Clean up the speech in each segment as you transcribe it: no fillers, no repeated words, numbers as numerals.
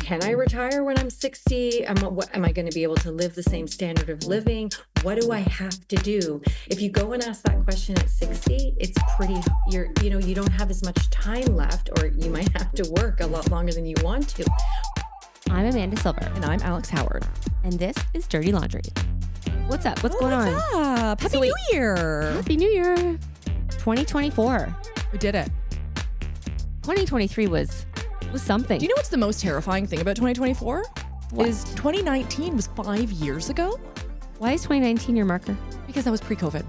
can I retire when I'm 60? Am I going to be able to live the same standard of living? What do I have to do? If you go and ask that question at 60, it's pretty, you don't have as much time left, or you might have to work a lot longer than you want to. I'm Amanda Silver. And I'm Alex Howard. And this is Dirty Laundry. What's up? What's going on? What's up? Happy New Year. Happy New Year. 2024. We did it. 2023 was something. Do you know what's the most terrifying thing about 2024? What? Is 2019 was 5 years ago. Why is 2019 your marker? Because that was pre-COVID.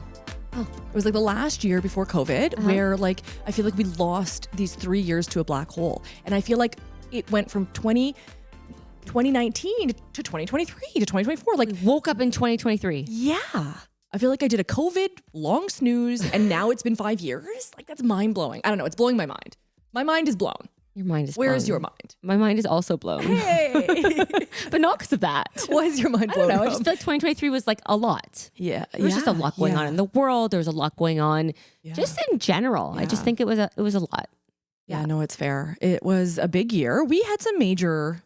Oh. It was like the last year before COVID where I feel like we lost these 3 years to a black hole. And I feel like it went from 2019 to 2023 to 2024. We woke up in 2023. Yeah. I feel like I did a COVID long snooze and now it's been 5 years. Like, that's mind blowing. I don't know. It's blowing my mind. My mind is blown. Your mind is Where blown. is your mind? My mind is also blown. Hey. But not because of that. Why is your mind blown? I don't know. I just feel like 2023 was like a lot. Yeah. There was just a lot going on in the world. There was a lot going on just in general. I just think it was a lot. Yeah, no, it's fair. It was a big year. We had some major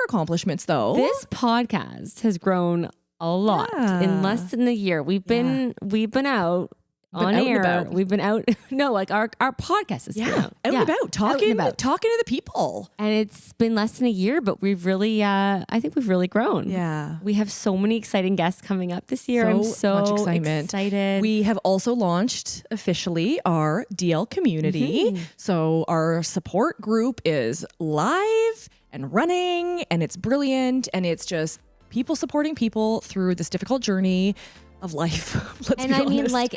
accomplishments though. This podcast has grown a lot in less than a year. We've been out on air. We've been out. No, like our podcast is out and about talking to the people. And it's been less than a year, but we've really, I think we've really grown. Yeah. We have so many exciting guests coming up this year. I'm so much excitement. Excited. We have also launched officially our DL community. Mm-hmm. So our support group is live and running, and it's brilliant. And it's just people supporting people through this difficult journey of life. Let's be honest.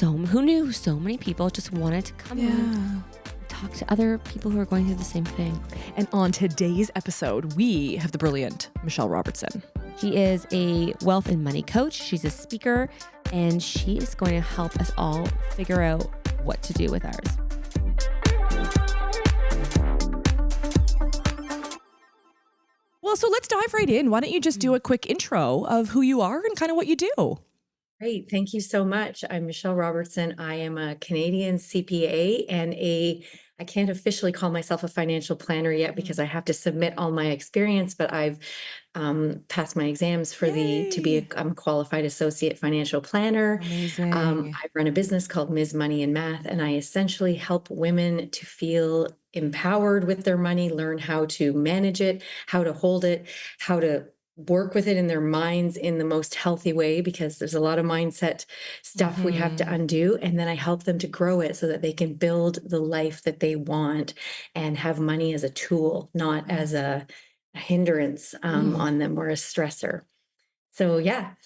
Who knew so many people just wanted to come on and talk to other people who are going through the same thing. And on today's episode, we have the brilliant Michelle Robertson. She is a wealth and money coach. She's a speaker, and she is going to help us all figure out what to do with ours. Well, so let's dive right in. Why don't you just do a quick intro of who you are and kind of what you do? Great. Thank you so much. I'm Michelle Robertson. I am a Canadian CPA and I can't officially call myself a financial planner yet because I have to submit all my experience, but I've passed my exams for I'm a qualified associate financial planner. Amazing. I run a business called Ms. Money and Math, and I essentially help women to feel empowered with their money, learn how to manage it, how to hold it, how to work with it in their minds in the most healthy way, because there's a lot of mindset stuff we have to undo. And then I help them to grow it so that they can build the life that they want and have money as a tool, not as a hindrance on them or a stressor. So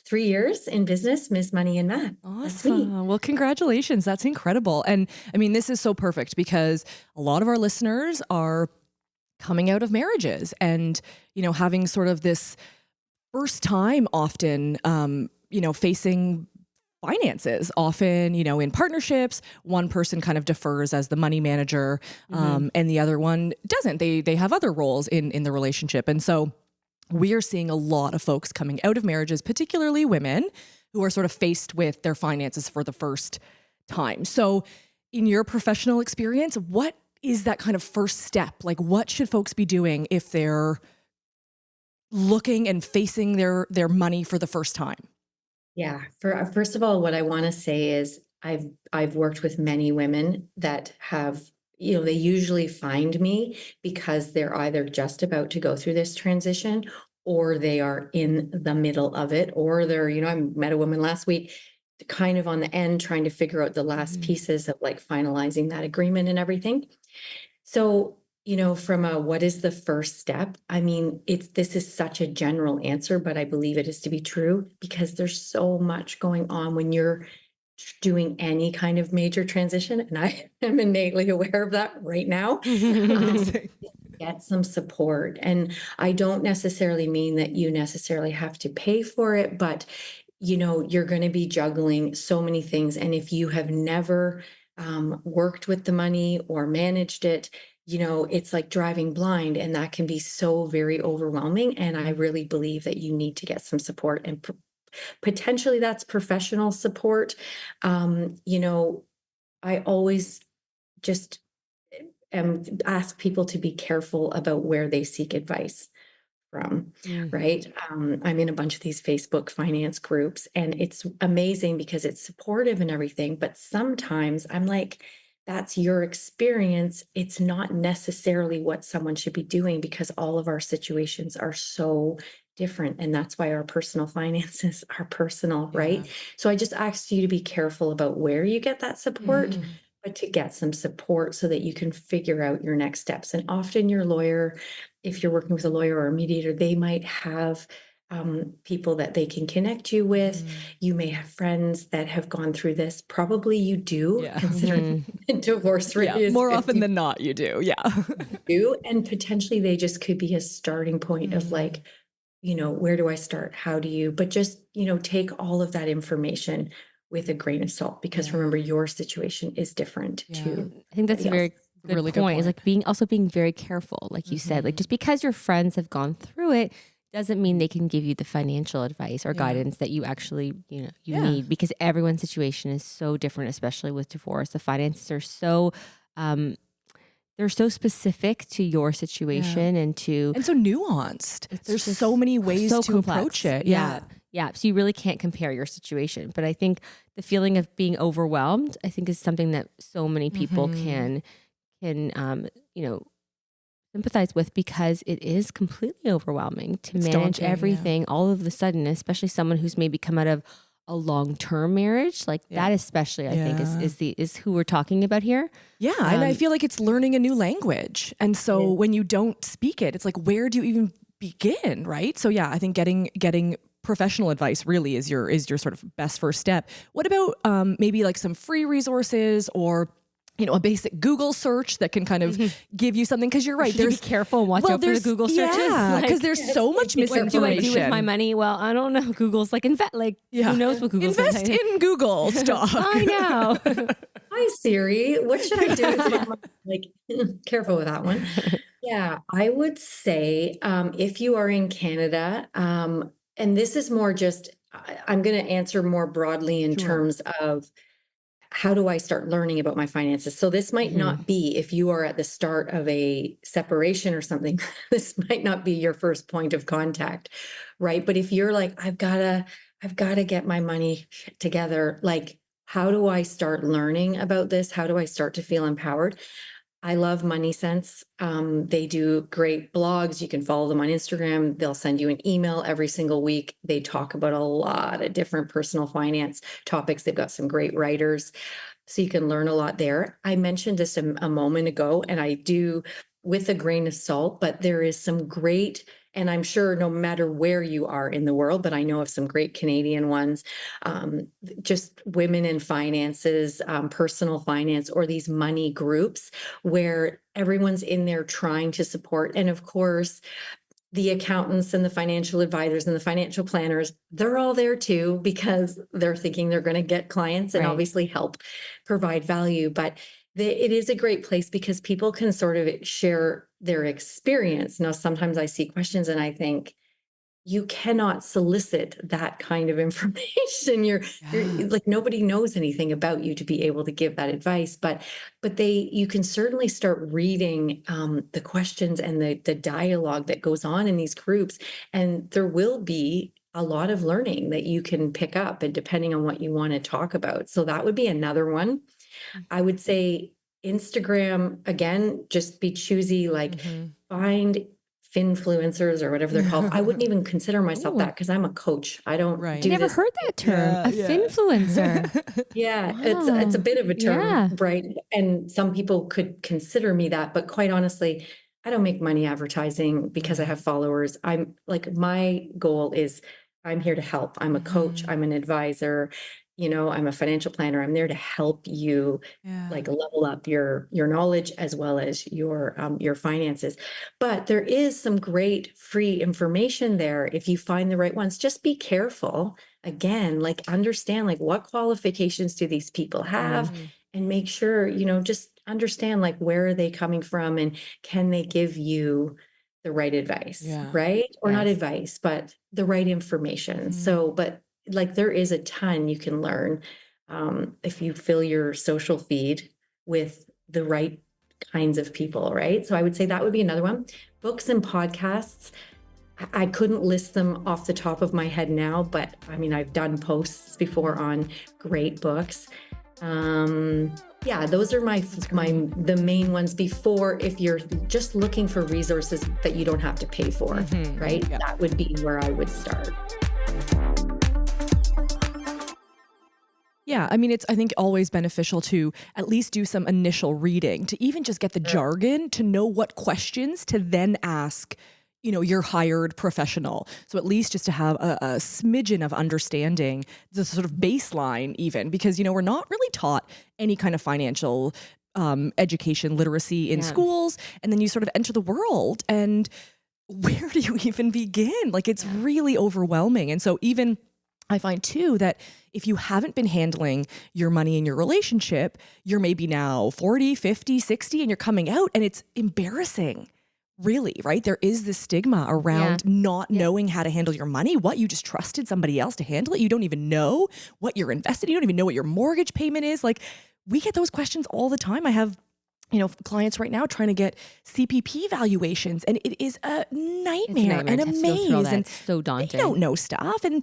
3 years in business, Ms. Money and Math. Awesome. Well, congratulations. That's incredible. And I mean, this is so perfect because a lot of our listeners are coming out of marriages and, having sort of this first time often, facing finances, often, in partnerships, one person kind of defers as the money manager, and the other one doesn't. They have other roles in the relationship. And so we are seeing a lot of folks coming out of marriages, particularly women who are sort of faced with their finances for the first time. So in your professional experience, what is that kind of first step? Like, what should folks be doing if they're looking and facing their money for the first time? Yeah. First of all, what I want to say is I've worked with many women that have, they usually find me because they're either just about to go through this transition or they are in the middle of it, or they're, I met a woman last week kind of on the end trying to figure out the last pieces of like finalizing that agreement and everything. So, from what is the first step? I mean, this is such a general answer, but I believe it is to be true because there's so much going on when you're doing any kind of major transition. And I am innately aware of that right now. Get some support. And I don't necessarily mean that you necessarily have to pay for it, but you're going to be juggling so many things. And if you have never worked with the money or managed it, it's like driving blind, and that can be so very overwhelming. And I really believe that you need to get some support, and potentially that's professional support. I always just ask people to be careful about where they seek advice from, right? I'm in a bunch of these Facebook finance groups, and it's amazing because it's supportive and everything. But sometimes I'm like, that's your experience. It's not necessarily what someone should be doing because all of our situations are so different. And that's why our personal finances are personal, right? So I just asked you to be careful about where you get that support, but to get some support so that you can figure out your next steps. And often your lawyer, if you're working with a lawyer or a mediator, they might have people that they can connect you with. You may have friends that have gone through this. Probably you do, considering the divorce rate is more often 50. than not, you do. Yeah. Do, and potentially they just could be a starting point of like, where do I start? How do you, but just, take all of that information with a grain of salt, because remember, your situation is different too. I think that's a very good Really good point. Is point. like being very careful, like you said, like just because your friends have gone through it doesn't mean they can give you the financial advice or guidance that you actually, you need, because everyone's situation is so different, especially with divorce. The finances are so, they're so specific to your situation and to, And so nuanced. There's just so many ways so to complex. approach it. Yeah. So you really can't compare your situation. But I think the feeling of being overwhelmed, I think, is something that so many people can sympathize with, because it is completely overwhelming to manage daunting, everything all of a sudden, especially someone who's maybe come out of a long-term marriage like that, especially I think is who we're talking about here. Yeah. And I feel like it's learning a new language. And so when you don't speak it, it's like, where do you even begin? Right. So yeah, I think getting professional advice really is your sort of best first step. What about maybe like some free resources, or a basic Google search that can kind of give you something? Because you're right. Should you be careful and watch out for the Google searches. Yeah, because there's so much misinformation. What do I do with my money? Well, I don't know. Google's like, who knows what Google's invest in Google stock. I know. Hi Siri, what should I do with my money? Like, careful with that one. Yeah, I would say if you are in Canada, and this is more just, I'm going to answer more broadly in terms of how do I start learning about my finances? So this might not be, if you are at the start of a separation or something, this might not be your first point of contact, right? But if you're like, I've got to get my money together, like, how do I start learning about this? How do I start to feel empowered? I love Money Sense. They do great blogs. You can follow them on Instagram. They'll send you an email every single week. They talk about a lot of different personal finance topics. They've got some great writers, so you can learn a lot there. I mentioned this a moment ago, and I do with a grain of salt, but there is some great, and I'm sure no matter where you are in the world, but I know of some great Canadian ones, just women in finances, personal finance, or these money groups where everyone's in there trying to support. And of course, the accountants and the financial advisors and the financial planners, they're all there too, because they're thinking they're going to get clients and obviously help provide value. But it is a great place because people can sort of share their experience. Now, sometimes I see questions and I think, you cannot solicit that kind of information. You're like, nobody knows anything about you to be able to give that advice, but you can certainly start reading the questions and the dialogue that goes on in these groups, and there will be a lot of learning that you can pick up, and depending on what you want to talk about. So that would be another one. I would say Instagram, again, just be choosy, like find finfluencers or whatever they're called. I wouldn't even consider myself that because I'm a coach. I don't do Never this. heard that term, a finfluencer. Yeah, it's a bit of a term, right? And some people could consider me that, but quite honestly, I don't make money advertising because I have followers. I'm like, my goal is I'm here to help. I'm a coach, I'm an advisor, I'm a financial planner. I'm there to help you like level up your knowledge as well as your finances. But there is some great free information there if you find the right ones. Just be careful. Again, like understand like what qualifications do these people have, and make sure, just understand like where are they coming from and can they give you the right advice, right? Or not advice, but the right information. So, but like there is a ton you can learn if you fill your social feed with the right kinds of people, right? So I would say that would be another one. Books and podcasts. I couldn't list them off the top of my head now, but I mean, I've done posts before on great books. Yeah, those are the main ones before, if you're just looking for resources that you don't have to pay for, right? Yeah. That would be where I would start. Yeah, I mean, it's, I think, always beneficial to at least do some initial reading, to even just get the jargon, to know what questions to then ask, your hired professional. So at least just to have a smidgen of understanding, the sort of baseline even, because, we're not really taught any kind of financial education literacy in schools. And then you sort of enter the world, and where do you even begin? Like, it's really overwhelming. And so even I find too that if you haven't been handling your money in your relationship, you're maybe now 40, 50, 60, and you're coming out and it's embarrassing. Really, right? There is this stigma around not knowing how to handle your money. What, you just trusted somebody else to handle it? You don't even know what you're invested in. You don't even know what your mortgage payment is. Like, we get those questions all the time. I have clients right now trying to get CPP valuations, and it is a nightmare and a maze. And it's so daunting. They don't know stuff. And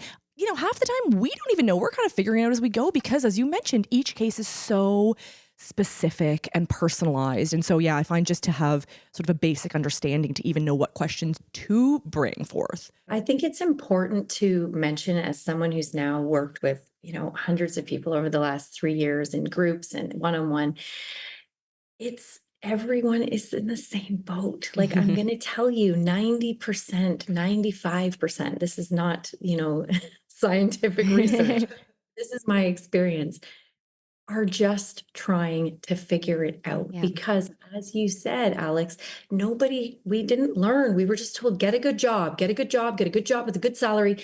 half the time we don't even know. We're kind of figuring it out as we go, because as you mentioned, each case is so specific and personalized. And so, yeah, I find just to have sort of a basic understanding to even know what questions to bring forth. I think it's important to mention, as someone who's now worked with, hundreds of people over the last 3 years in groups and one-on-one, everyone is in the same boat. Like, I'm going to tell you 90%, 95%, this is not, scientific research. This is my experience, are just trying to figure it out. Because, as you said, Alex, we didn't learn. We were just told, get a good job, get a good job, get a good job with a good salary.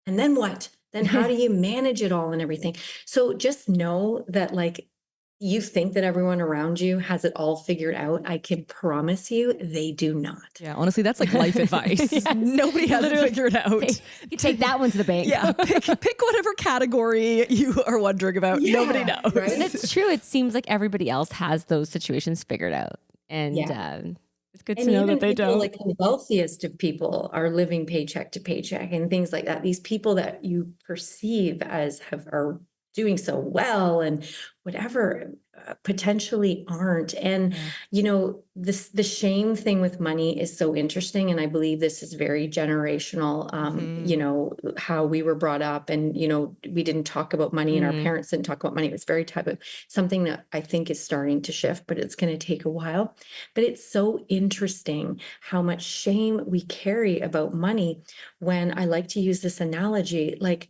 And then what? Then how do you manage it all and everything? So just know that, like, you think that everyone around you has it all figured out. I can promise you they do not. Yeah, honestly, that's like life advice. Yes. Nobody has it figured out. You take that one to the bank. Yeah, pick whatever category you are wondering about. Yeah, Nobody knows. right? And it's true. It seems like everybody else has those situations figured out. And it's good to know that they don't. Like, the wealthiest of people are living paycheck to paycheck and things like that. These people that you perceive as are doing so well and whatever, potentially aren't. And the shame thing with money is so interesting, and I believe this is very generational. How we were brought up, and we didn't talk about money, and our parents didn't talk about money. It was very taboo. Something that I think is starting to shift, but it's going to take a while. But it's so interesting how much shame we carry about money, when I like to use this analogy, like,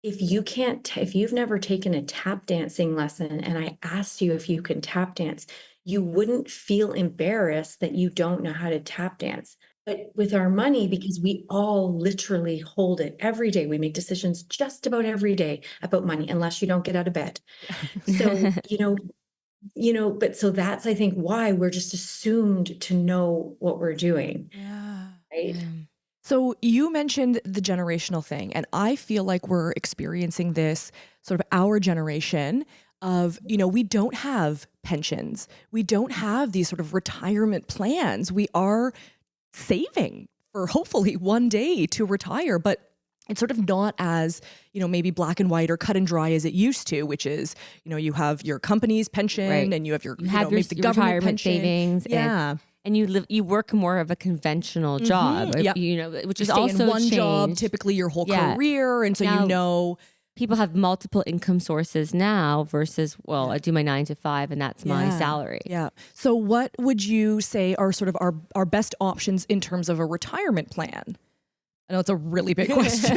if you've never taken a tap dancing lesson and I asked you if you can tap dance, you wouldn't feel embarrassed that you don't know how to tap dance. But with our money, because we all literally hold it every day, we make decisions just about every day about money, unless you don't get out of bed. So, but so that's, I think, why we're just assumed to know what we're doing. Yeah. Right. Yeah. So you mentioned the generational thing, and I feel like we're experiencing this sort of our generation of, we don't have pensions. We don't have these sort of retirement plans. We are saving for hopefully one day to retire, but it's sort of not as, maybe black and white or cut and dry as it used to, which is, you have your company's pension and you have your, maybe the government retirement pension. savings. Yeah. And you work more of a conventional job, which is stay also in one job, changed. typically your whole career. And so, Now, people have multiple income sources now versus, I do my 9 to 5 and that's my salary. Yeah. So what would you say are sort of our best options in terms of a retirement plan? I know it's a really big question.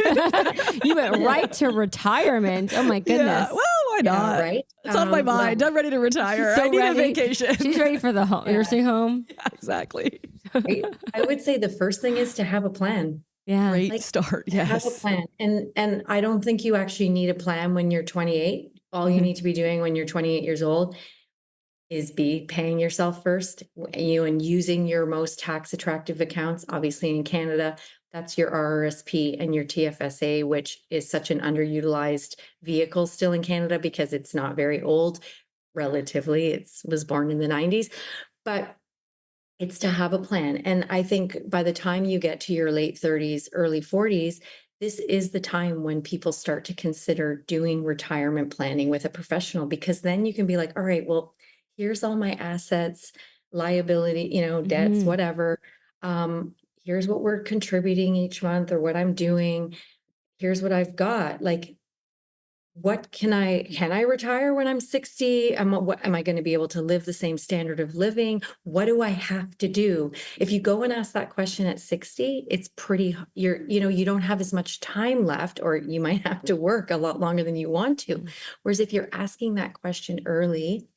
You went right to retirement. Oh my goodness. Yeah. Well, why not? Right? It's on my mind. I'm ready to retire. So I need ready. a vacation. She's ready for the nursing home. Yeah, exactly. Right? I would say the first thing is to have a plan. Yeah. Great start. Yes. Have a plan. And I don't think you actually need a plan when you're 28. All you need to be doing when you're 28 years old is be paying yourself first, and using your most tax attractive accounts. Obviously in Canada, that's your RRSP and your TFSA, which is such an underutilized vehicle still in Canada because it's not very old. relatively. It was born in the 90s, but it's to have a plan. And I think by the time you get to your late 30s, early 40s, this is the time when people start to consider doing retirement planning with a professional, because then you can be like, all right, well, here's all my assets, liability, debts, Hmm. whatever. Here's what we're contributing each month or what I'm doing. Here's what I've got. Like, what can I retire when I'm 60? What am I going to be able to live the same standard of living? What do I have to do? If you go and ask that question at 60, it's you don't have as much time left, or you might have to work a lot longer than you want to. Whereas if you're asking that question early,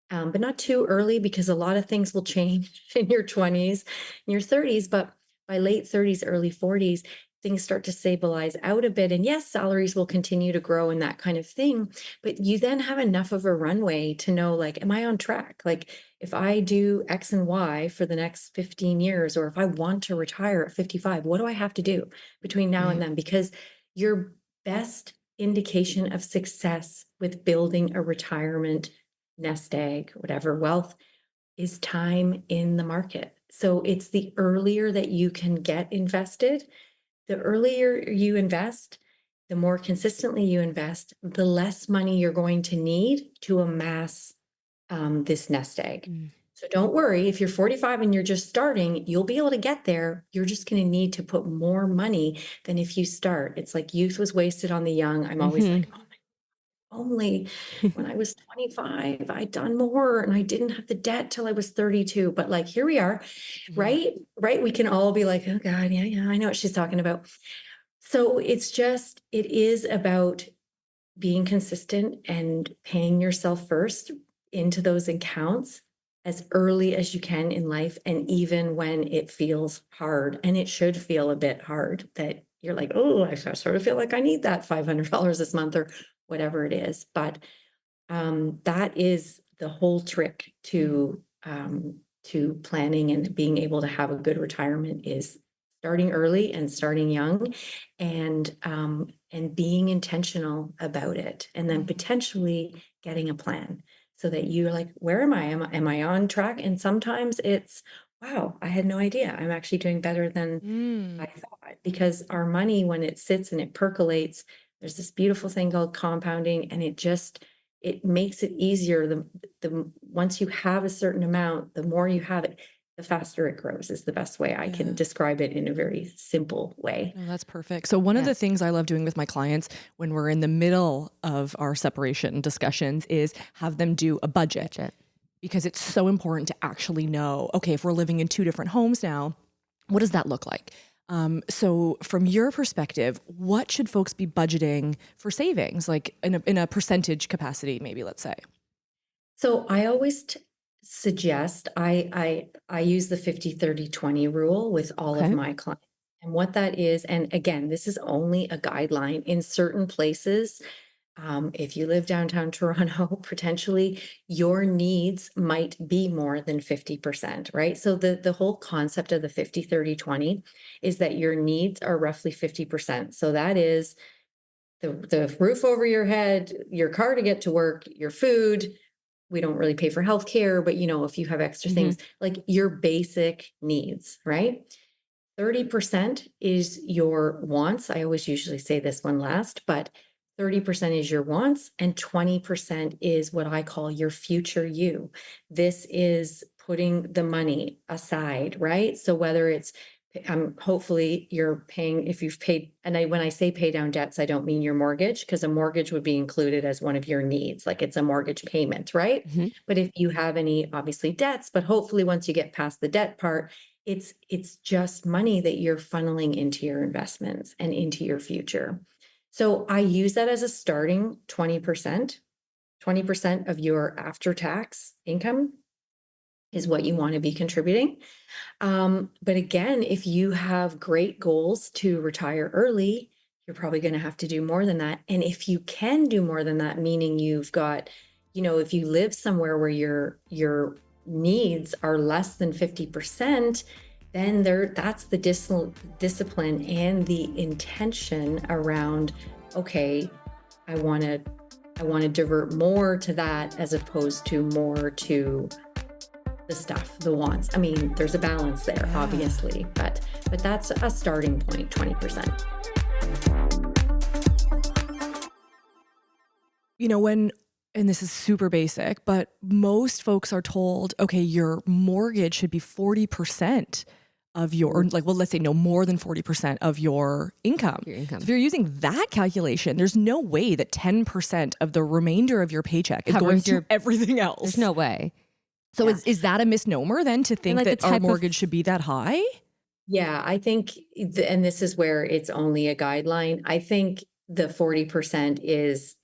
but not too early, because a lot of things will change in your 20s, in your 30s, but by late 30s, early 40s, things start to stabilize out a bit. And yes, salaries will continue to grow and that kind of thing. But you then have enough of a runway to know, like, am I on track? Like, if I do X and Y for the next 15 years, or if I want to retire at 55, what do I have to do between now and Right. then? Because your best indication of success with building a retirement nest egg, whatever wealth, is time in the market. So it's the earlier that you can get invested, the earlier you invest, the more consistently you invest, the less money you're going to need to amass this nest egg. Mm. So don't worry, if you're 45 and you're just starting, you'll be able to get there. You're just going to need to put more money than if you start. It's like youth was wasted on the young. I'm always Hmm. like, oh, only when I was 25, I'd done more and I didn't have the debt till I was 32. But like, here we are, Yeah. right? Right. We can all be like, oh God, yeah, yeah, I know what she's talking about. So it is about being consistent and paying yourself first into those accounts as early as you can in life. And even when it feels hard, and it should feel a bit hard, that you're like, oh, I sort of feel like I need that $500 this month or whatever it is. But that is the whole trick to planning and being able to have a good retirement, is starting early and starting young, and being intentional about it, and then potentially getting a plan so that you're like, where am I? Am I on track? And sometimes it's, wow, I had no idea. I'm actually doing better than I Mm. thought, because our money, when it sits and it percolates, there's this beautiful thing called compounding, and it makes it easier. The once you have a certain amount, the more you have it, the faster it grows, is the best way I can Yeah. describe it in a very simple way. No, that's perfect. So one of Yeah. the things I love doing with my clients when we're in the middle of our separation discussions is have them do a budget, Budget. because it's so important to actually know, okay, if we're living in two different homes now, what does that look like? So from your perspective, what should folks be budgeting for savings, like in a percentage capacity, maybe, let's say? So I always suggest, I use the 50-30-20 rule with all of Okay. my clients. And what that is, and again, this is only a guideline in certain places. If you live downtown Toronto, potentially your needs might be more than 50%, right? So the whole concept of the 50-30-20 is that your needs are roughly 50%. So that is the roof over your head, your car to get to work, your food. We don't really pay for healthcare, but if you have extra Hmm. things, like your basic needs, right? 30% is your wants. I always usually say this one last, but 30% is your wants, and 20% is what I call your future you. This is putting the money aside, right? So whether it's hopefully you're paying, if you've paid, and when I say pay down debts, I don't mean your mortgage, because a mortgage would be included as one of your needs, like it's a mortgage payment, right? Hmm. But if you have any, obviously, debts, but hopefully once you get past the debt part, it's just money that you're funneling into your investments and into your future. So I use that as a starting 20%. 20% of your after tax income is what you want to be contributing. But again, if you have great goals to retire early, you're probably going to have to do more than that. And if you can do more than that, meaning you've got, if you live somewhere where your needs are less than 50%, then that's the discipline and the intention around, okay, I want to I want to divert more to that as opposed to more to the stuff, the wants. I mean, there's a balance there, Yeah. obviously, but that's a starting point, 20%. You know, when, and this is super basic, but most folks are told, okay, your mortgage should be 40% of your, or like, well, let's say no more than 40% of your income. Your income. So if you're using that calculation, there's no way that 10% of the remainder of your paycheck is going Covers to your- everything else. There's no way. So Yeah. is that a misnomer then to think like, the that our type of- mortgage should be that high? Yeah, I think, and this is where it's only a guideline. I think the 40% is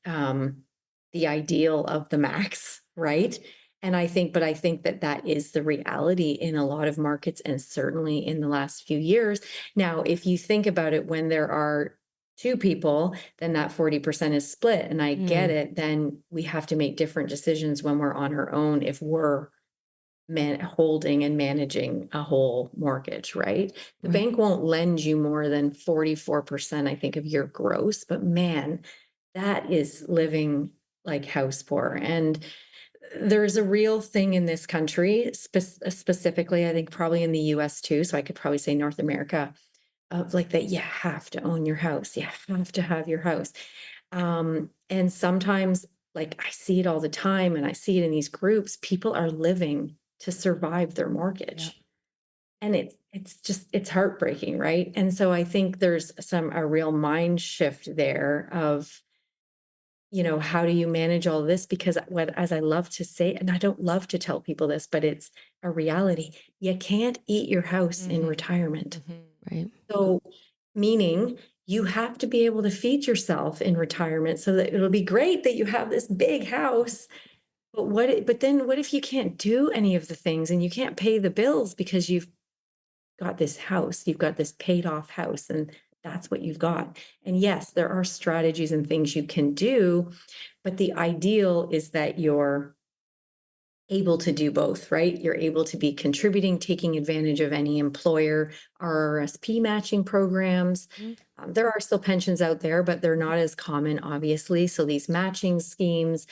the ideal of the max, right? And I think that that is the reality in a lot of markets and certainly in the last few years. Now, if you think about it, when there are two people, then that 40% is split. And I get it. Then we have to make different decisions when we're on our own if we're holding and managing a whole mortgage, right? The Right. bank won't lend you more than 44%, I think, of your gross, but man, that is living like house poor. And there's a real thing in this country, specifically, I think probably in the US too. So I could probably say North America, of like that you have to own your house. You have to have your house. And sometimes, like, I see it all the time and I see it in these groups, people are living to survive their mortgage. Yeah. And it's heartbreaking, right? And so I think there's a real mind shift there of, how do you manage all this? Because as I love to say, and I don't love to tell people this, but it's a reality. You can't eat your house in retirement. Right. So, meaning you have to be able to feed yourself in retirement so that it'll be great that you have this big house. But then what if you can't do any of the things and you can't pay the bills because you've got this house, you've got this paid off house, and that's what you've got. And yes, there are strategies and things you can do, but the ideal is that you're able to do both, right? You're able to be contributing, taking advantage of any employer RRSP matching programs. There are still pensions out there, but they're not as common, obviously. So these matching schemes,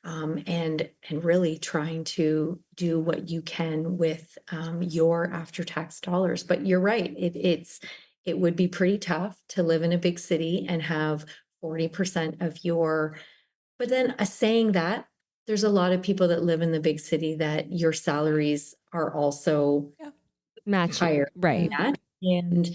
and really trying to do what you can with your after-tax dollars. But you're right, it would be pretty tough to live in a big city and have 40% of your. But then saying that, there's a lot of people that live in the big city that your salaries are also Matching. higher Right. than that. And,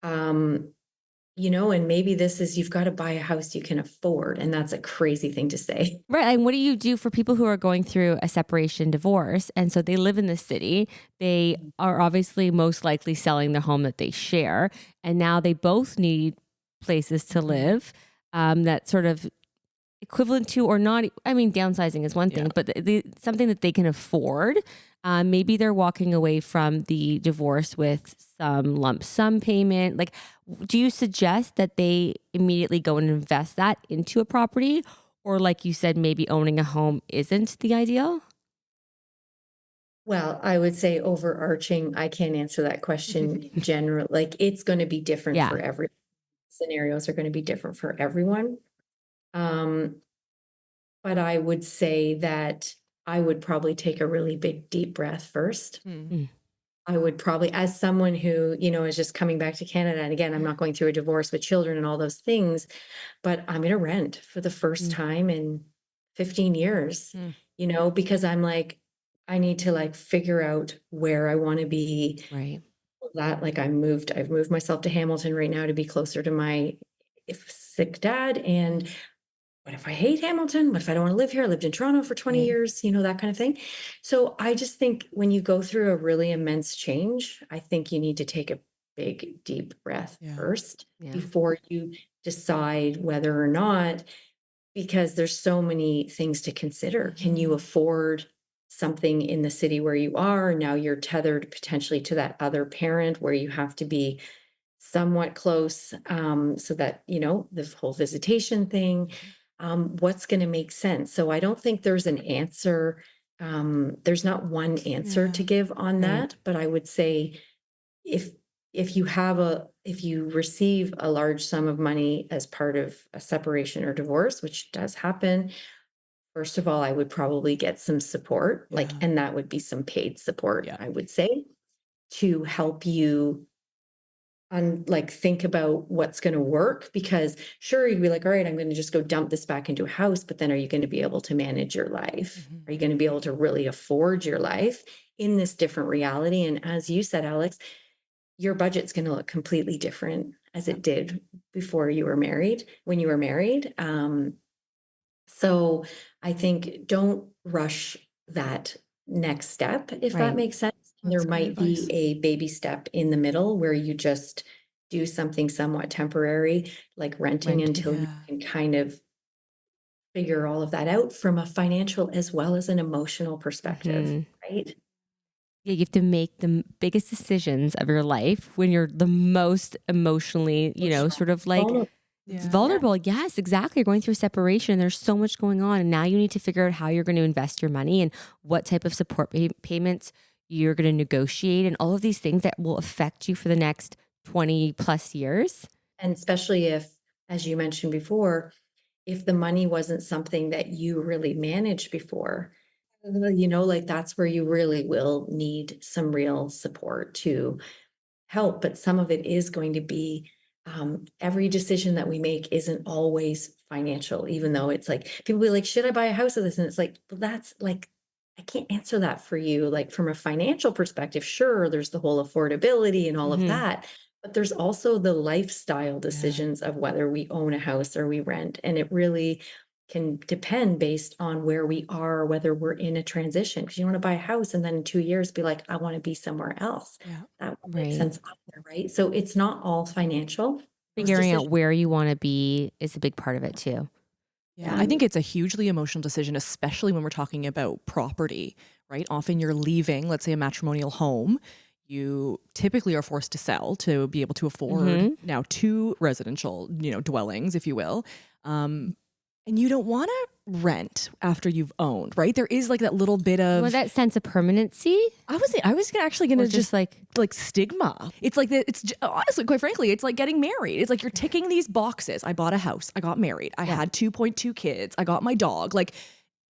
and maybe this is you've got to buy a house you can afford. And that's a crazy thing to say. Right. And what do you do for people who are going through a separation divorce? And so they live in the city. They are obviously most likely selling the home that they share. And now they both need places to live that sort of equivalent to or not. I mean, downsizing is one thing, but something that they can afford. Maybe they're walking away from the divorce with some lump sum payment. Like, do you suggest that they immediately go and invest that into a property? Or like you said, maybe owning a home isn't the ideal? Well, I would say overarching, I can't answer that question general. Like it's going to be different Yeah. for every scenarios are going to be different for everyone. But I would say that I would probably take a really big deep breath first. I would probably, as someone who, is just coming back to Canada, and again, I'm not going through a divorce with children and all those things, but I'm going to rent for the first time in 15 years, because I'm like, I need to like figure out where I want to be. Right. That like I've moved myself to Hamilton right now to be closer to my sick dad. And what if I hate Hamilton? What if I don't want to live here? I lived in Toronto for 20 years, that kind of thing. So I just think when you go through a really immense change, I think you need to take a big, deep breath first before you decide whether or not, because there's so many things to consider. Can you afford something in the city where you are? Now you're tethered potentially to that other parent where you have to be somewhat close, so that, this whole visitation thing, what's going to make sense. So I don't think there's an answer. There's not one answer to give on that, but I would say if if you receive a large sum of money as part of a separation or divorce, which does happen, first of all, I would probably get some support, like, Yeah. and that would be some paid support, Yeah. I would say, to help you like think about what's going to work. Because sure, you'd be like, all right, I'm going to just go dump this back into a house, but then are you going to be able to manage your life? Mhm. Are you going to be able to really afford your life in this different reality? And as you said, Alex, your budget's going to look completely different as Yeah. it did before you were married, when you were married. So I think don't rush that next step, if that Right. makes sense. And That's there great might be advice. a baby step in the middle where you just do something somewhat temporary, like renting Renting. until you Yeah. can kind of figure all of that out from a financial as well as an emotional perspective, Hmm. right? Yeah, you have to make the biggest decisions of your life when you're the most emotionally, Emotional, sort of like vulnerable. Yeah. Yeah. vulnerable. Yes, exactly. You're going through separation. There's so much going on. And now you need to figure out how you're going to invest your money and what type of support payments you're going to negotiate and all of these things that will affect you for the next 20 plus years. And especially if, as you mentioned before, if the money wasn't something that you really managed before, like that's where you really will need some real support to help. But some of it is going to be every decision that we make isn't always financial, even though it's like people be like, should I buy a house with this? And it's like, well, that's like, I can't answer that for you. Like from a financial perspective, sure, there's the whole affordability and all of Hmm. that. But there's also the lifestyle Yeah. decisions of whether we own a house or we rent. And it really can depend based on where we are, whether we're in a transition. Because you want to buy a house and then in 2 years be like, I want to be somewhere else. Yeah. That won't make Right. sense either, right? So it's not all financial. Those Figuring out decisions, where you want to be is a big part of it too. Yeah, yeah, I think it's a hugely emotional decision, especially when we're talking about property, right? Often you're leaving, let's say, a matrimonial home. You typically are forced to sell to be able to afford Hmm. now two residential, dwellings, if you will. And you don't want to rent after you've owned, right? There is like that little bit You want of that sense of permanency I was actually going or to just just like, stigma. It's like that. Honestly, quite frankly, it's like getting married. It's like you're ticking these boxes. I bought a house. I got married. I yeah. had 2.2 kids. I got my dog. Like,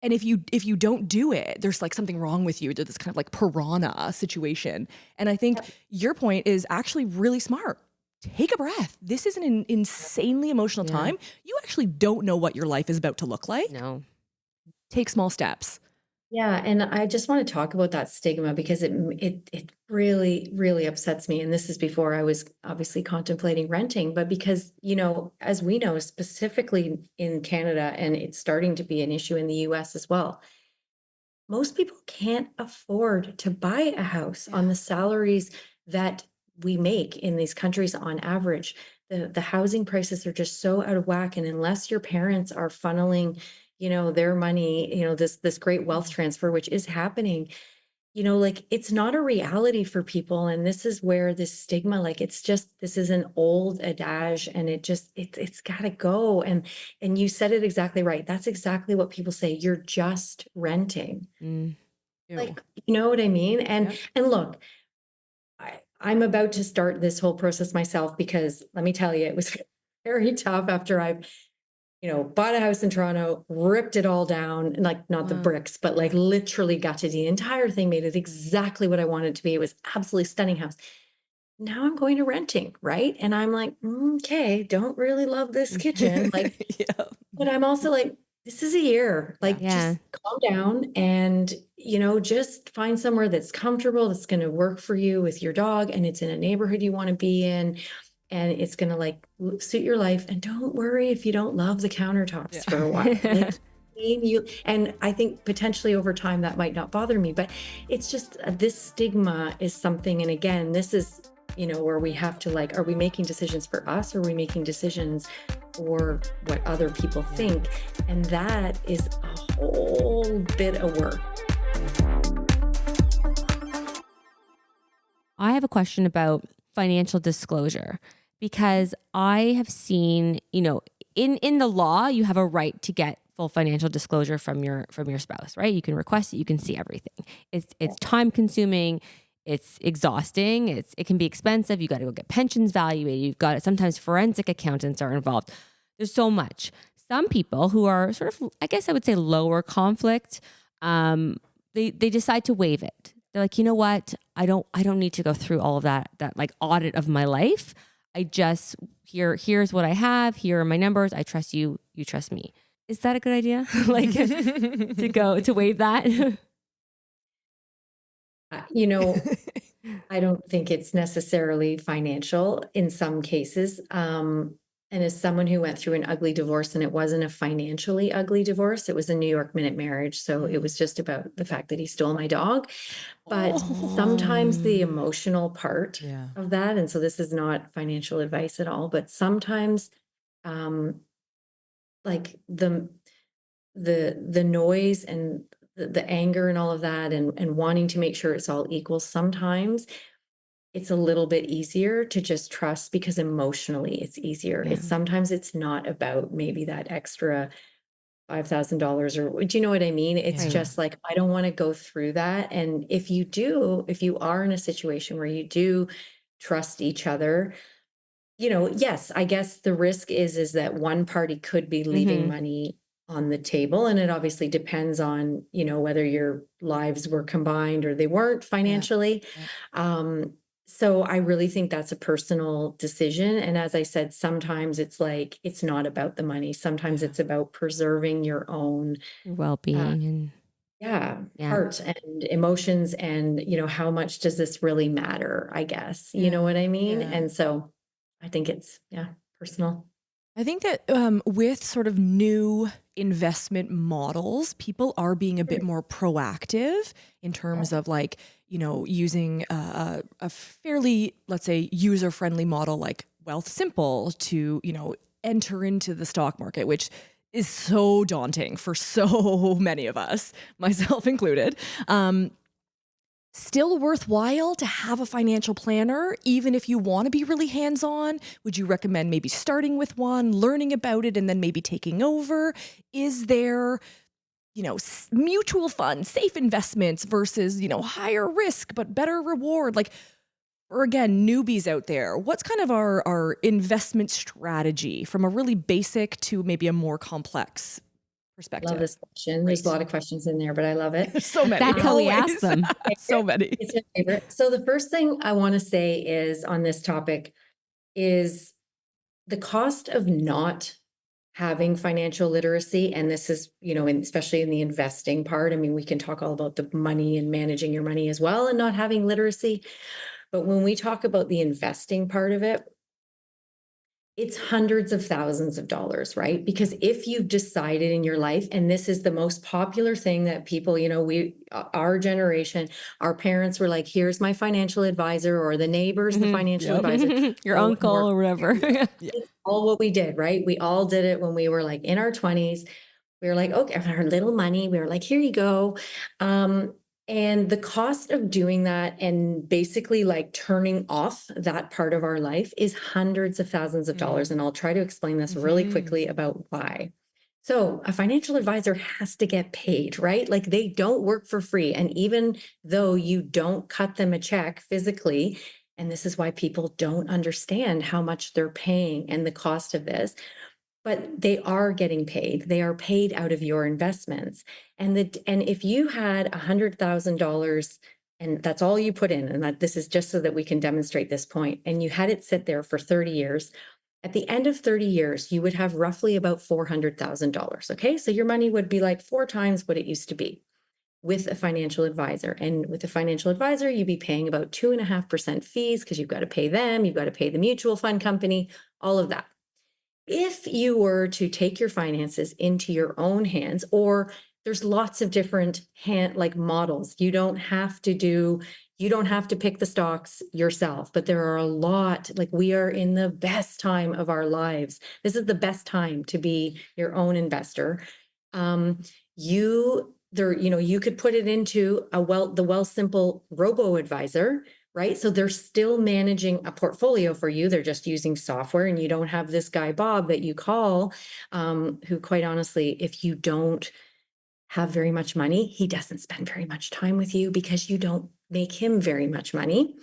and if you don't do it, there's like something wrong with you. There's this kind of like piranha situation. And I think your point is actually really smart. Take a breath. This is an insanely emotional Yeah. time. You actually don't know what your life is about to look like. No. Take small steps. yeah. And I just want to talk about that stigma because it really, really upsets me. And this is before I was obviously contemplating renting, but because, as we know, specifically in Canada, and it's starting to be an issue in the US as well, most people can't afford to buy a house on Yeah. the salaries that we make in these countries on average. The housing prices are just so out of whack. And unless your parents are funneling, their money, this great wealth transfer, which is happening, like it's not a reality for people. And this is where this stigma, like it's just this is an old adage and it's gotta go. And you said it exactly right. That's exactly what people say. You're just renting. Mm. Ew. Like, you know what I mean? And Yep. and look, I'm about to start this whole process myself because let me tell you, it was very tough after I've, bought a house in Toronto, ripped it all down, and like not the Wow. bricks, but like Yeah. literally gutted the entire thing, made it exactly what I wanted it to be. It was absolutely stunning house. Now I'm going to renting, right? And I'm like, okay, don't really love this kitchen. Like, Yeah. but I'm also like, this is a year. Yeah. Like, Yeah. just calm down and, just find somewhere that's comfortable, that's going to work for you with your dog, and it's in a neighborhood you want to be in, and it's going to like suit your life. And don't worry if you don't love the Yeah. countertops for a while. Like, and I think potentially over time that might not bother me, but it's just this stigma is something. And again, this is, where we have to like, are we making decisions for us? Or are we making decisions for what other people think? And that is a whole bit of work. I have a question about financial disclosure because I have seen, in the law, you have a right to get full financial disclosure from your spouse, right? You can request it, you can see everything. It's time consuming. It's exhausting. It can be expensive. You got to go get pensions valuated. You've got sometimes forensic accountants are involved. There's so much. Some people who are sort of, I guess I would say lower conflict, they decide to waive it. They're like, you know what? I don't need to go through all of that like audit of my life. I just here's what I have. Here are my numbers. I trust you. You trust me. Is that a good idea? Like to waive that? You know, I don't think it's necessarily financial in some cases. And as someone who went through an ugly divorce, and it wasn't a financially ugly divorce, it was a New York minute marriage. So it was just about the fact that he stole my dog. But sometimes the Oh. emotional part Yeah. of that, and so this is not financial advice at all, but sometimes um, like the noise and the anger and all of that and wanting to make sure it's all equal, sometimes it's a little bit easier to just trust because emotionally it's easier. Yeah. It's sometimes it's not about maybe that extra $5,000 or do you know what I mean? It's Yeah. just like, I don't want to go through that. And if you are in a situation where you do trust each other, yes, I guess the risk is that one party could be leaving Mm-hmm. money on the table, and it obviously depends on, whether your lives were combined or they weren't Yeah. financially. Yeah. Um, so I really think that's a personal decision. And as I said, sometimes it's like it's not about the money. Sometimes Yeah. it's about preserving your own Your uh, well-being and yeah, yeah. heart and emotions and, how much does this really matter, I guess. You know Yeah. what I mean? Yeah. And so I think it's, yeah, personal. I think that with sort of new investment models, people are being a bit more proactive in terms of like, using a fairly, let's say, user-friendly model like Wealth Simple to, enter into the stock market, which is so daunting for so many of us, myself included. Still worthwhile to have a financial planner, even if you want to be really hands-on? Would you recommend maybe starting with one, learning about it, and then maybe taking over? Is there, mutual funds, safe investments versus, higher risk but better reward? Like, or again, newbies out there, what's kind of our investment strategy from a really basic to maybe a more complex Love perspective? this question. There's a Great. lot of questions in there, but I love it. So many, That's how we ask always. them. So many. It's my favorite. So the first thing I want to say is on this topic is the cost of not having financial literacy. And this is, especially in the investing part. I mean, we can talk all about the money and managing your money as well and not having literacy. But when we talk about the investing part of it, it's hundreds of thousands of dollars, right? Because if you've decided in your life, and this is the most popular thing that people, our generation, our parents were like, here's my financial advisor, or the neighbors, the financial Yep. advisor. Your Go and uncle work. or whatever. Yeah. It's all what we did, right? We all did it when we were like in our 20s. We were like, okay, our little money. We were like, here you go. Um, and the cost of doing that and basically like turning off that part of our life is hundreds of thousands of dollars. And I'll try to explain this really Mhm. quickly about why. So a financial advisor has to get paid, right? Like they don't work for free. And even though you don't cut them a check physically, and this is why people don't understand how much they're paying and the cost of this, but they are getting paid. They are paid out of your investments. And if you had $100,000 and that's all you put in, and that this is just so that we can demonstrate this point, and you had it sit there for 30 years, at the end of 30 years, you would have roughly about $400,000. Okay. So your money would be like 4 times what it used to be with a financial advisor. And with a financial advisor, you'd be paying about 2.5% fees because you've got to pay them, you've got to pay the mutual fund company, all of that. If you were to take your finances into your own hands, or there's lots of different like models. You don't have to pick the stocks yourself, but there are a lot, like we are in the best time of our lives. This is the best time to be your own investor. Um, you could put it into the Wealth Simple robo advisor, right? So they're still managing a portfolio for you. They're just using software, and you don't have this guy, Bob, that you call, who quite honestly, if you don't have very much money. He doesn't spend very much time with you because you don't make him very much money.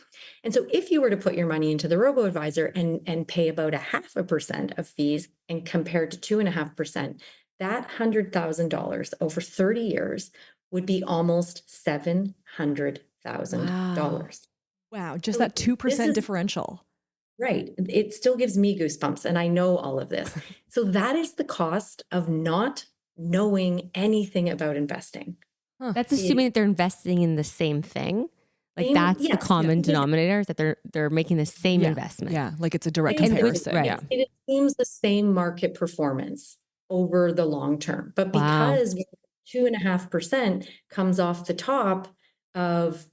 And so if you were to put your money into the robo-advisor and pay about 0.5% of fees and compared to 2.5%, that $100,000 over 30 years would be almost $700,000. Wow. Just So that this 2% is differential. right. It still gives me goosebumps, and I know all of this. So that is the cost of not knowing anything about investing. That's It, assuming that they're investing in the same thing. Like that's the yes, common yeah, denominator is that they're making the same Yeah. investment. Yeah. Like it's a direct it is comparison. right. Yeah. it seems the same market performance over the long term. But Wow. because 2.5% comes off the top of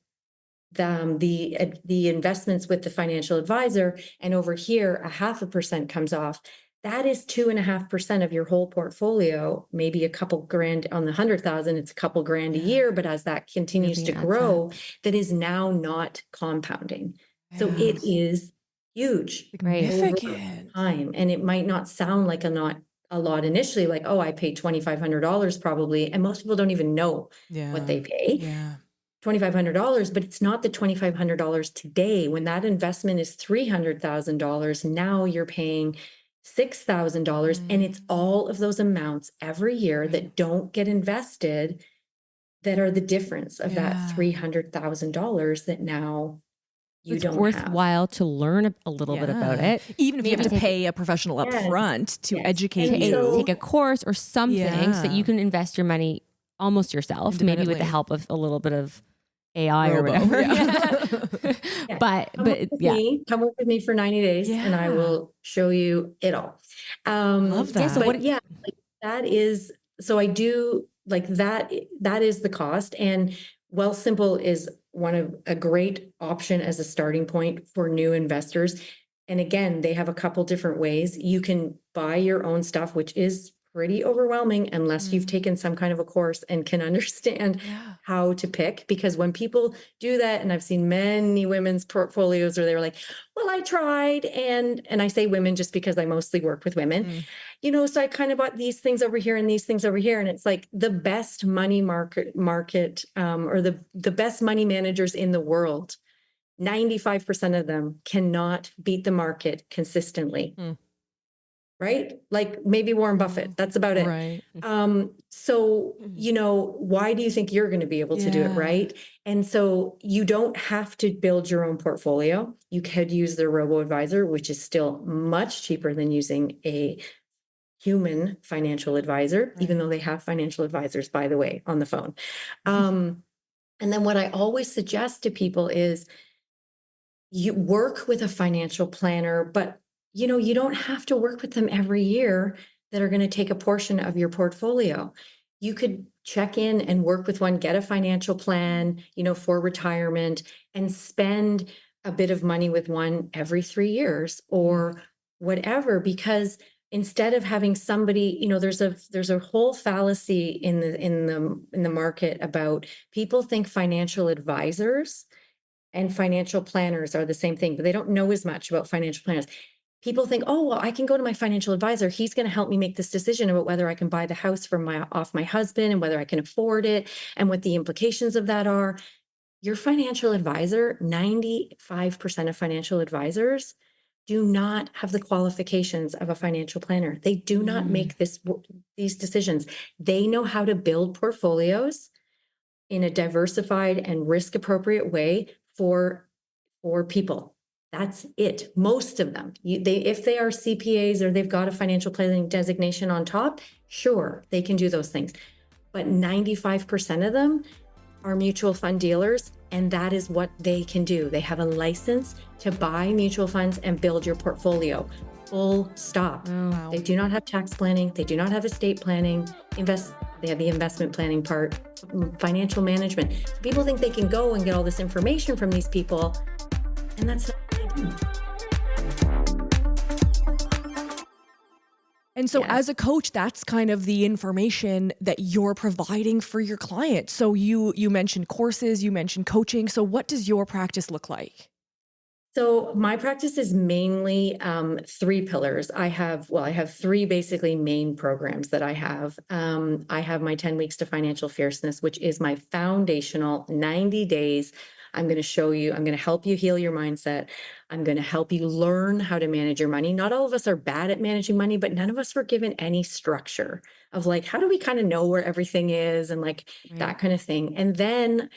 the investments with the financial advisor, and over here 0.5% comes off. That is 2.5% of your whole portfolio. Maybe a couple grand on the 100,000. It's a couple grand a Yeah. year, but as that continues Really to adds grow, that is now not compounding. So Yeah. it is huge Right. over Significant. time, and it might not sound like a lot initially. Like, oh, I paid $2,500 probably, and most people don't even know what Yeah. they pay. Yeah. $2,500, but it's not the $2,500 today. When that investment is $300,000, now you're paying $6,000, and it's all of those amounts every year Right. that don't get invested that are the difference of that Yeah. $300,000 that now So you it's don't have. worthwhile to learn a little bit about Yeah. it. Even if you Maybe have to take pay a professional up Yes. front to Yes. educate And you. so- take a course or something so that Yeah. you can invest your money almost yourself, maybe with the Independently. help of a little bit of AI or Robo, whatever. yeah. Yeah. But Come work with me for 90 days and I Yeah. will show you it all. Love that. so But what- yeah, like that is, so I do like that. That is the cost. And Wealthsimple is one of a great option as a starting point for new investors. And again, they have a couple different ways. You can buy your own stuff, which is pretty overwhelming unless you've taken some kind of a course and can understand Yeah. how to pick. Because when people do that, and I've seen many women's portfolios where they were like, well, I tried, and I say women just because I mostly work with women, so I kind of bought these things over here and these things over here, and it's like the best money market or the best money managers in the world, 95% of them cannot beat the market consistently. Right? Like maybe Warren Buffett, that's about it. Right. So, why do you think you're going to be able to do it? Yeah. Right. And so you don't have to build your own portfolio. You could use the robo advisor, which is still much cheaper than using a human financial advisor, even though they have financial advisors, by the way, on the phone. And then what I always suggest to people is you work with a financial planner, but you don't have to work with them every year that are going to take a portion of your portfolio. You could check in and work with one, get a financial plan, for retirement, and spend a bit of money with one every 3 years or whatever, because instead of having somebody, there's a whole fallacy in the market about people think financial advisors and financial planners are the same thing, but they don't know as much about financial planners. People think, oh, well, I can go to my financial advisor. He's going to help me make this decision about whether I can buy the house off my husband and whether I can afford it and what the implications of that are. Your financial advisor, 95% of financial advisors do not have the qualifications of a financial planner. They do not make these decisions. They know how to build portfolios in a diversified and risk appropriate way for people. That's it. Most of them, if they are CPAs or they've got a financial planning designation on top, sure, they can do those things. But 95% of them are mutual fund dealers, and that is what they can do. They have a license to buy mutual funds and build your portfolio. Full stop. Wow. They do not have tax planning. They do not have estate planning. They have the investment planning part, financial management. So people think they can go and get all this information from these people, and that's not what they do. And so Yeah. as a coach, that's kind of the information that you're providing for your client. So you mentioned courses, you mentioned coaching. So what does your practice look like? So my practice is mainly three pillars. I have three basically main programs that I have. I have my 10 weeks to financial fierceness, which is my foundational 90 days. I'm going to show you, I'm going to help you heal your mindset. I'm going to help you learn how to manage your money. Not all of us are bad at managing money, but none of us were given any structure of like, how do we kind of know where everything is and like Right. that kind of thing. And then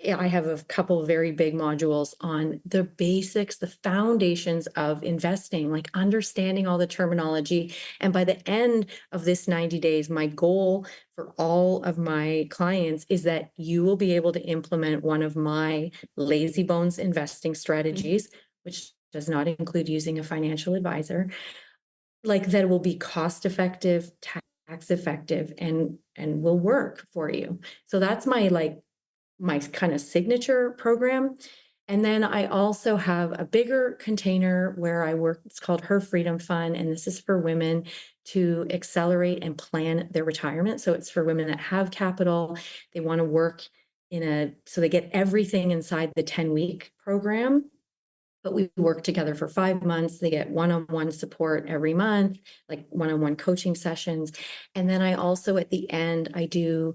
I have a couple very big modules on the basics, the foundations of investing, like understanding all the terminology. And by the end of this 90 days, my goal for all of my clients is that you will be able to implement one of my lazy bones investing strategies, which does not include using a financial advisor, like that will be cost effective, tax effective, and will work for you. So that's my kind of signature program. And then I also have a bigger container where I work. It's called Her Freedom Fund. And this is for women to accelerate and plan their retirement. So it's for women that have capital. They want to work so they get everything inside the 10-week program. But we work together for 5 months. They get one-on-one support every month, like one-on-one coaching sessions. And then I also, at the end, I do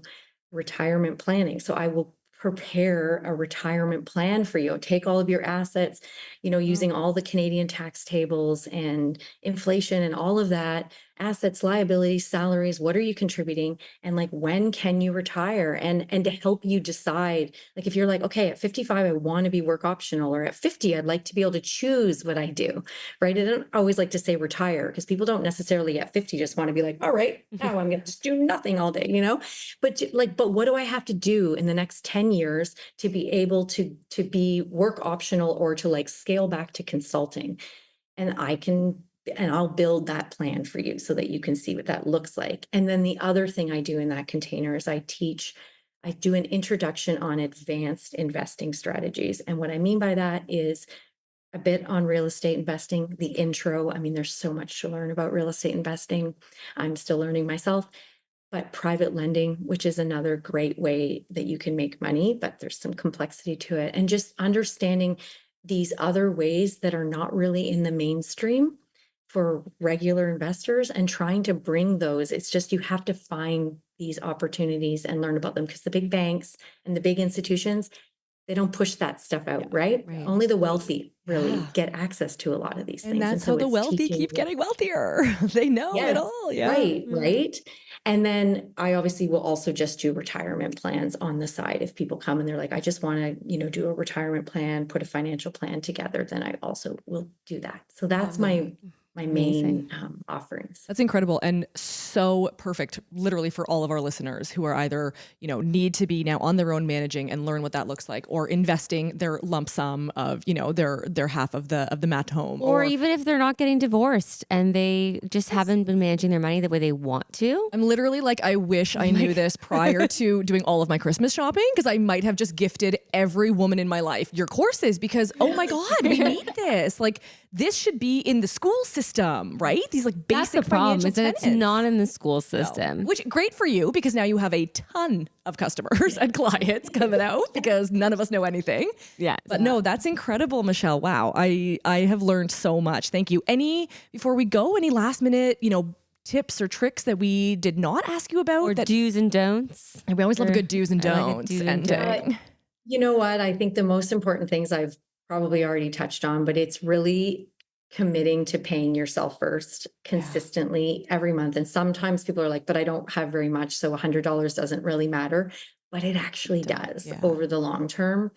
retirement planning. So I will prepare a retirement plan for you. Take all of your assets, using all the Canadian tax tables and inflation and all of that, assets, liabilities, salaries, what are you contributing? And like, when can you retire? And to help you decide, like, if you're like, okay, at 55, I want to be work optional, or at 50, I'd like to be able to choose what I do, right? I don't always like to say retire because people don't necessarily at 50 just want to be like, all right, now I'm going to just do nothing all day, but what do I have to do in the next 10 years to be able to be work optional or to like scale back to consulting? And I'll build that plan for you so that you can see what that looks like. And then the other thing I do in that container is I do an introduction on advanced investing strategies. And what I mean by that is a bit on real estate investing, the intro. I mean, there's so much to learn about real estate investing. I'm still learning myself. But private lending, which is another great way that you can make money, but there's some complexity to it. And just understanding these other ways that are not really in the mainstream for regular investors and trying to bring those. It's just you have to find these opportunities and learn about them because the big banks and the big institutions, they don't push that stuff out, right? Right. Only the wealthy really Yeah. get access to a lot of these And things. that's so how the it's wealthy teaching keep you. getting wealthier. They know it Yes, all. Yeah. right, Yeah. right. And then I obviously will also just do retirement plans on the side. If people come and they're like, I just want to, do a retirement plan, put a financial plan together, then I also will do that. So that's my Amazing. main offerings. That's incredible and so perfect, literally for all of our listeners who are either, need to be now on their own managing and learn what that looks like, or investing their lump sum of, their half of the mat home, Or even if they're not getting divorced and they just haven't been managing their money the way they want to. I'm literally like, I wish I knew this prior to doing all of my Christmas shopping, because I might have just gifted every woman in my life your courses because, oh my God, we need this. Like, this should be in the school system, right? These like That's the basic problem, financial is that it's tenets. not in the school No. system. Which great for you, because now you have a ton of customers and clients coming out because none of us know anything. Yeah. But no, that's incredible, Michelle. Wow. I have learned so much. Thank you. Before we go, any last minute, tips or tricks that we did not ask you about? Or do's and don'ts. We always love a good do's and I like a don'ts. do and ending. You know what? I think the most important things I've probably already touched on, but it's really committing to paying yourself first consistently every month. And sometimes people are like, but I don't have very much, so $100 doesn't really matter. But it actually does Yeah. over the long term.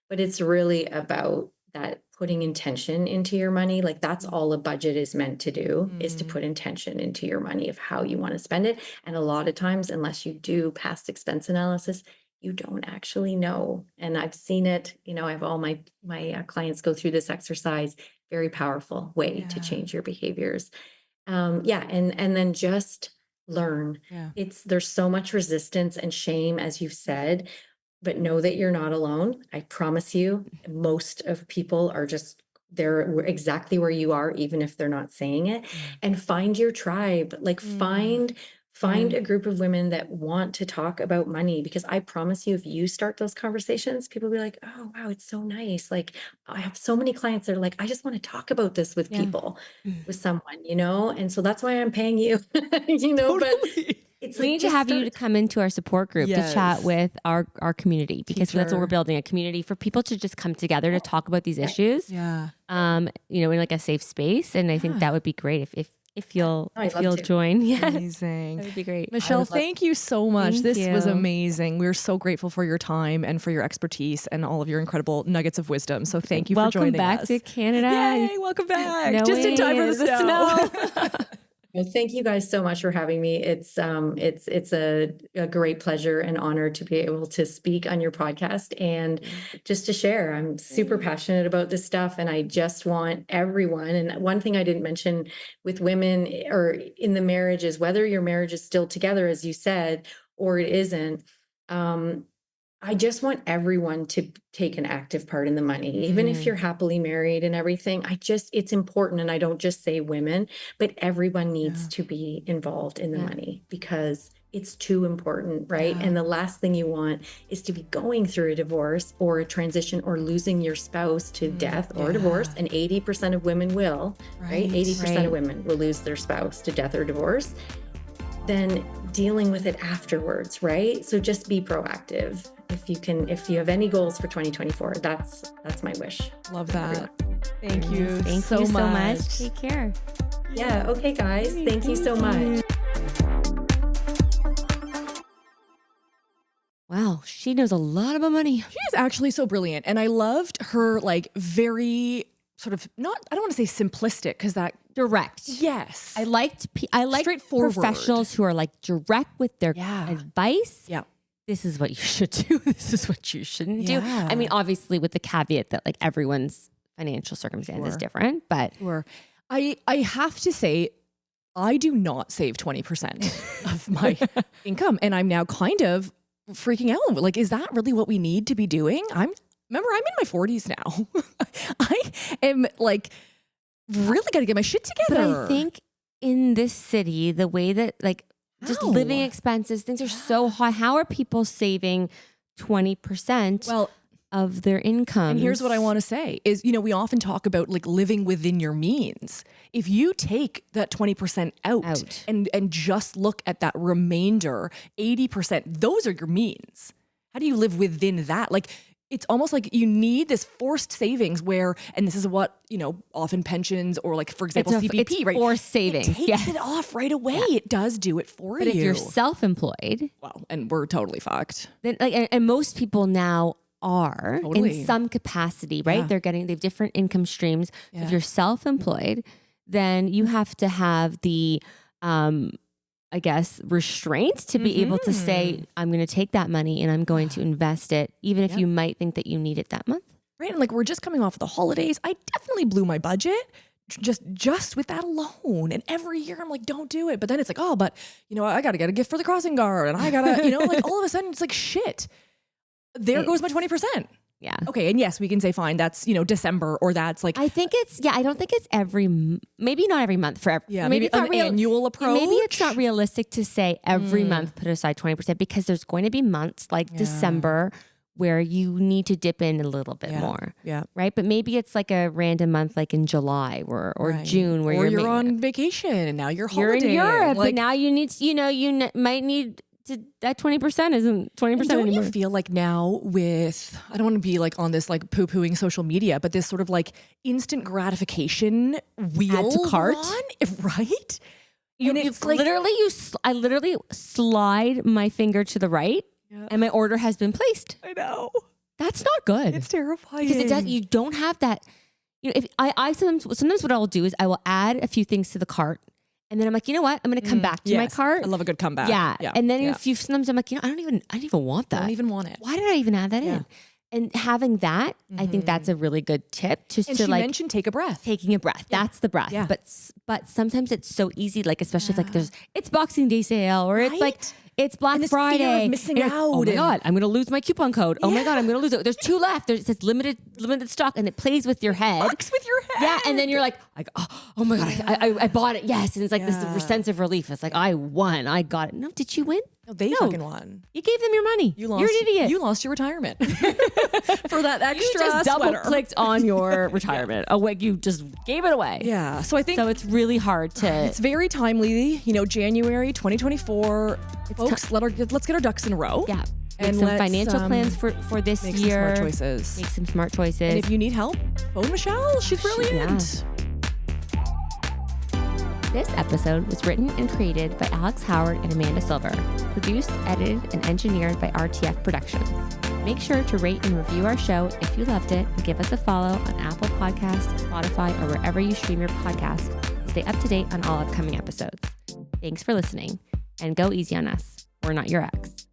But it's really about that putting intention into your money. Like that's all a budget is meant to do, is to put intention into your money of how you want to spend it. And a lot of times, unless you do past expense analysis, you don't actually know. And I've seen it, I have all my clients go through this exercise. Very powerful way to change your behaviors. And then just learn. Yeah. There's so much resistance and shame, as you've said, but know that you're not alone. I promise you, most of people are just they're exactly where you are, even if they're not saying it. And find your tribe. Like Find a group of women that want to talk about money, because I promise you, if you start those conversations, people will be like, oh, wow, it's so nice. Like, I have so many clients that are like, I just want to talk about this with people, with someone, And so that's why I'm paying you, but Totally. it's We like, need to just have you to start. come into our support group to chat Yes. with our community, because that's what we're building, a community for people to just come together to talk about these issues. Yeah. In like a safe space. And I think that would be great if you'll I'd love to. join. Yeah. Amazing. That would be great. Michelle, love- thank you so much. Thank This was you. amazing. We're so grateful for your time and for your expertise and all of your incredible nuggets of wisdom. So thank you for Welcome joining back us. to Canada. Yay, welcome back. No Just in time for way, the snow. Well, thank you guys so much for having me. It's a great pleasure and honor to be able to speak on your podcast and just to share. I'm super passionate about this stuff, and I just want everyone. And one thing I didn't mention with women or in the marriage is whether your marriage is still together, as you said, or it isn't. I just want everyone to take an active part in the money, even if you're happily married and everything. It's important. And I don't just say women, but everyone needs to be involved in the money, because it's too important, right? And the last thing you want is to be going through a divorce or a transition or losing your spouse to death or divorce. And 80% of women will, right? 80% of women will lose their spouse to death or divorce. Then dealing with it afterwards, right? So just be proactive. If you have any goals for 2024, that's my wish. Love that. Thank you. Thank you so much. Take care. Yeah. Okay, guys. Thank you so much. Wow, she knows a lot about money. She is actually so brilliant. And I loved her very sort of I don't want to say simplistic, because that Direct. yes. I like Straightforward. professionals who are direct with their Yeah. advice. Yeah. This is what you should do. This is what you shouldn't do. Yeah. I mean, obviously with the caveat that everyone's financial circumstance is different, but Sure. I have to say, I do not save 20% of my income. And I'm now kind of freaking out. Is that really what we need to be doing? I'm in my 40s now. I am really got to get my shit together. But I think in this city, the way that just How? living expenses, things are so high. How are people saving 20% Well, of their income? and here's what I want to say is, we often talk about living within your means. If you take that 20% out. And just look at that remainder, 80%, those are your means. How do you live within that? It's almost like you need this forced savings where, and this is what, often pensions or for example, CPP, it's right? forced savings. It takes it off right away. Yeah. It does do it for But you. if you're self-employed, well, and we're totally fucked. then and most people now are Totally. in some capacity, right? Yeah. They have different income streams. Yeah. If you're self-employed, then you have to have the restraint to be able to say, I'm going to take that money and I'm going to invest it, even if you might think that you need it that month. Right. And we're just coming off of the holidays. I definitely blew my budget just with that alone. And every year I'm don't do it. But then it's but I got to get a gift for the crossing guard. And I got to, all of a sudden it's shit. There goes my 20%. Yeah. Okay. And yes, we can say, fine, that's, December, or that's I think I don't think it's maybe not every month maybe it's not an annual approach. Maybe it's not realistic to say every month put aside 20%, because there's going to be months like December where you need to dip in a little bit more. Yeah. Right. But maybe it's a random month like in July or Right. June where or you're on vacation and now you're holidaying. in Europe, but now you need you might need to, that 20% isn't 20% don't anymore. you feel now with, I don't want to be on this poo-pooing social media, but this sort of instant gratification wheel Add to cart. we're on, right? And it's I literally slide my finger to the right and my order has been placed. I know. That's not good. It's terrifying. Because you don't have that. If I sometimes what I'll do is I will add a few things to the cart, and then I'm you know what? I'm going to come back to my cart. I love a good comeback. Yeah. And then if you sometimes I'm I don't even want that. I don't even want it. Why did I even add that in? And having that, I think that's a really good tip. Just And to she mentioned take a breath. taking a breath. That's the breath. Yeah. But sometimes it's so easy, especially if it's Boxing Day sale or it's Right? it's Black And this fear of Friday. missing And oh out my and- God, I'm going to lose my coupon code. Oh my God, I'm going to lose it. There's 2 left. It says limited stock, and it plays with your head. Fucks with your head. Yeah, and then you're like, like, oh my God, I bought it. Yes. And it's like this sense of relief. It's like, I won. I got it. No, did you win? No, they fucking won. You gave them your money. You're an idiot. You lost your retirement for that extra You just double sweater. clicked on your retirement. Oh, wait, you just gave it away. Yeah. So I think it's really hard to. It's very timely. January 2024. Folks, let's get our ducks in a row. Yeah. And some financial plans for this make year. Some smart choices. Make some smart choices. And if you need help, phone Michelle. She's brilliant. This episode was written and created by Alex Howard and Amanda Silver. Produced, edited, and engineered by RTF Productions. Make sure to rate and review our show if you loved it, and give us a follow on Apple Podcasts, Spotify, or wherever you stream your podcast to stay up to date on all upcoming episodes. Thanks for listening, and go easy on us. We're not your ex.